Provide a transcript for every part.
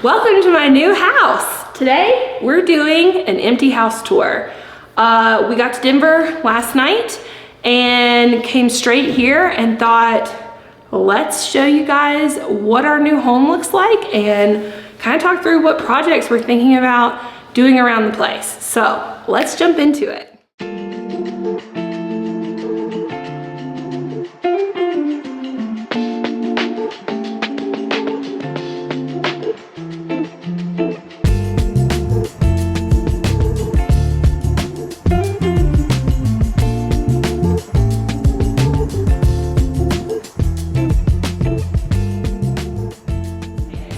Welcome to my new house. Today, we're doing an empty house tour. We got to Denver last night and came straight here and thought, let's show you guys what our new home looks like and kind of talk through what projects we're thinking about doing around the place. So let's jump into it.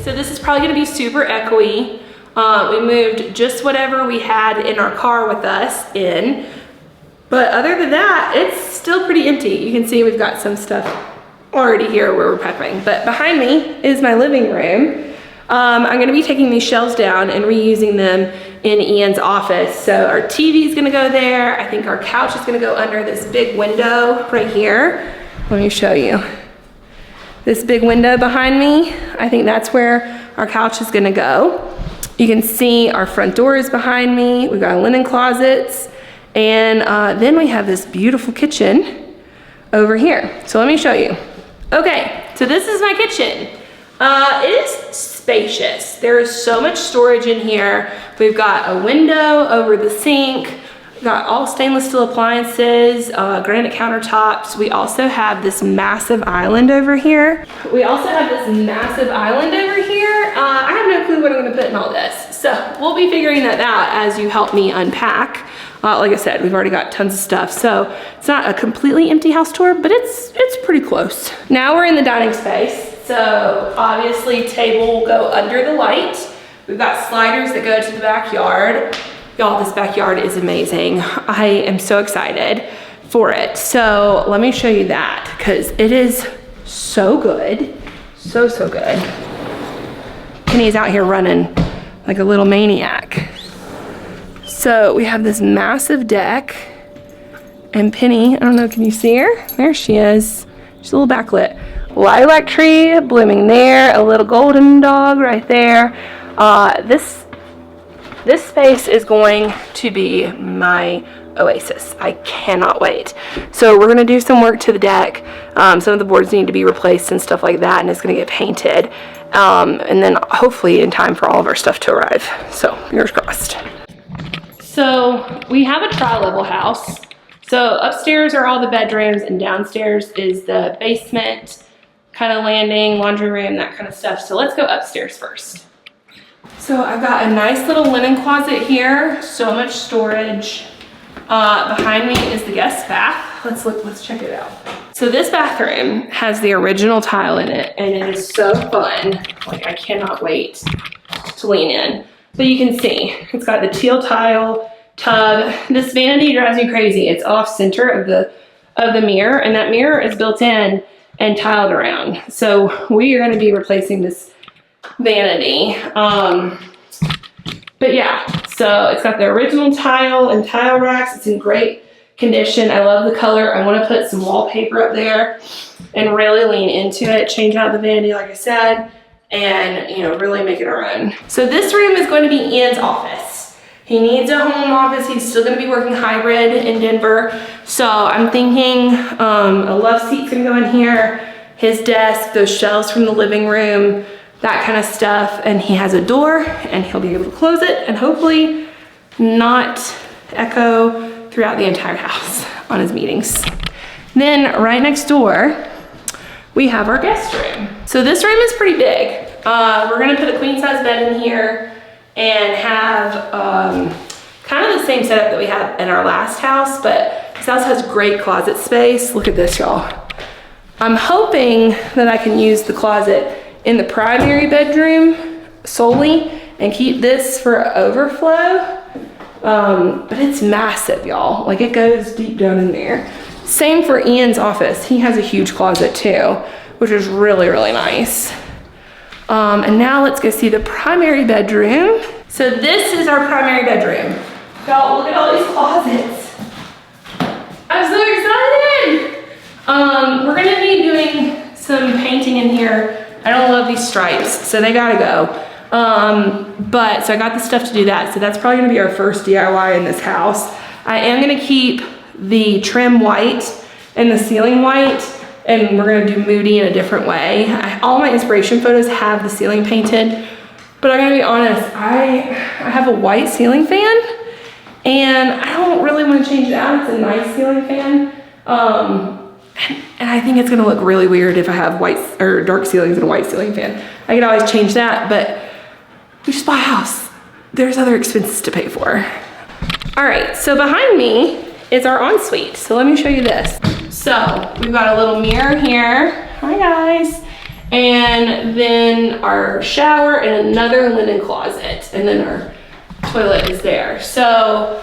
So this is probably gonna be super echoey. We moved just whatever we had in our car with us in. But other than that, it's still pretty empty. You can see we've got some stuff already here where we're prepping. But behind me is my living room. I'm gonna be taking these shelves down and reusing them in Ian's office. So our TV is gonna go there. I think our couch is gonna go under this big window right here. Let me show you. This big window behind me, I think that's where our couch is gonna go. You can see our front door is behind me. We've got linen closets. And then we have this beautiful kitchen over here. So let me show you. Okay, so this is my kitchen. It is spacious. There is so much storage in here. We've got a window over the sink. We've got all stainless steel appliances, granite countertops. We also have this massive island over here. I have no clue what I'm gonna put in all this. So we'll be figuring that out as you help me unpack. Like I said, we've already got tons of stuff. So it's not a completely empty house tour, but it's pretty close. Now we're in the dining space. So obviously table will go under the light. We've got sliders that go to the backyard. Y'all, this backyard is amazing. I am so excited for it. So let me show you that because it is so good. So good. Penny's out here running like a little maniac. So we have this massive deck and Penny, I don't know, can you see her? There she is. She's a little backlit. Lilac tree blooming there, a little golden dog right there. This space is going to be my oasis. I cannot wait. So we're gonna do some work to the deck. Some of the boards need to be replaced and stuff like that, and it's gonna get painted. And then hopefully in time for all of our stuff to arrive. So fingers crossed. So we have a tri-level house. So upstairs are all the bedrooms and downstairs is the basement, kind of landing, laundry room, that kind of stuff. So let's go upstairs first. So I've got a nice little linen closet here, so much storage. Behind me is the guest bath. Let's check it out. So this bathroom has the original tile in it, and it is so fun. Like, I cannot wait to lean in. But you can see, it's got the teal tile tub. This vanity drives me crazy. It's off center of the mirror, and that mirror is built in and tiled around. So we are gonna be replacing this vanity. But yeah, so it's got the original tile and tile racks. It's in great condition. I love the color. I want to put some wallpaper up there and really lean into it, change out the vanity like I said, and really make it our own. So this room is going to be Ian's office. He needs a home office. He's still going to be working hybrid in Denver. So I'm thinking a love seat's going to go in here, his desk, those shelves from the living room, that kind of stuff. And he has a door and he'll be able to close it and hopefully not echo throughout the entire house on his meetings. Then right next door, we have our guest room. So this room is pretty big. We're gonna put a queen size bed in here and have kind of the same setup that we had in our last house, but this house has great closet space. Look at this, y'all. I'm hoping that I can use the closet in the primary bedroom solely and keep this for overflow. But it's massive, y'all. Like, it goes deep down in there. Same for Ian's office. He has a huge closet too, which is really nice. And now let's go see the primary bedroom. So this is our primary bedroom. Y'all, look at all these closets. I'm so excited. We're gonna be doing some painting in here. I don't love these stripes, so they gotta go. But so I got the stuff to do that. So that's probably gonna be our first DIY in this house. I am gonna keep the trim white and the ceiling white, and we're gonna do Moody in a different way. All my inspiration photos have the ceiling painted, but I'm gonna be honest, I have a white ceiling fan, and I don't really wanna change it out. It's a nice ceiling fan. And I think it's gonna look really weird if I have white or dark ceilings and a white ceiling fan. I could always change that, but we just bought a house. There's other expenses to pay for. All right, so behind me is our ensuite. So let me show you this. So we've got a little mirror here. Hi guys. And then our shower and another linen closet. And then our toilet is there. So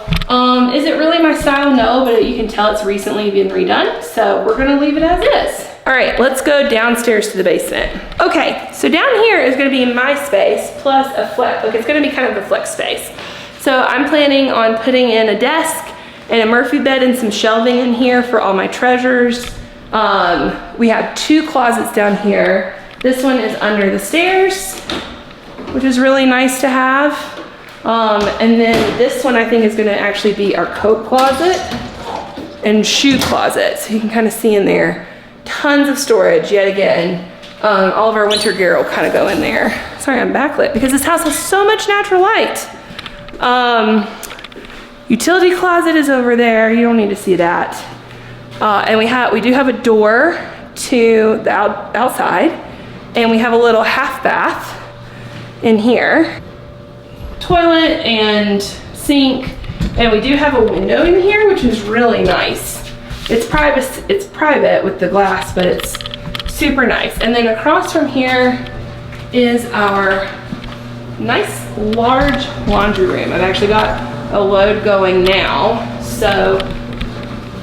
is it really my style? No, but you can tell it's recently been redone. So we're gonna leave it as is. All right, let's go downstairs to the basement. Okay, so down here is gonna be my space plus a flex, like it's gonna be kind of a flex space. So I'm planning on putting in a desk and a Murphy bed and some shelving in here for all my treasures. We have 2 closets down here. This one is under the stairs, which is really nice to have. And then this one I think is gonna actually be our coat closet and shoe closet. So you can kind of see in there, tons of storage yet again. All of our winter gear will kind of go in there. Sorry, I'm backlit because this house has so much natural light. Utility closet is over there. You don't need to see that. And we do have a door to the outside, and we have a little half bath in here. Toilet and sink, and we do have a window in here, which is really nice. It's private with the glass, but it's super nice. And then across from here is our nice large laundry room. I've actually got a load going now. So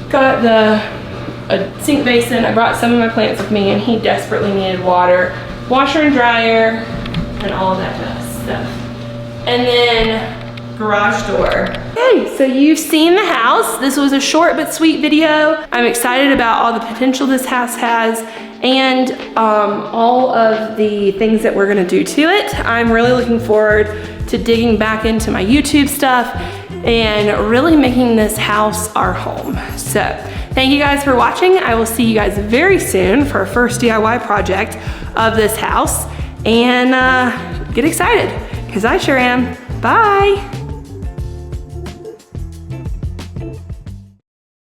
got a sink basin. I brought some of my plants with me, and he desperately needed water. Washer and dryer and all of that stuff. And then garage door. Okay, so you've seen the house. This was a short but sweet video. I'm excited about all the potential this house has and all of the things that we're gonna do to it. I'm really looking forward to digging back into my YouTube stuff and really making this house our home. So thank you guys for watching. I will see you guys very soon for our first DIY project of this house, and get excited, because I sure am. Bye.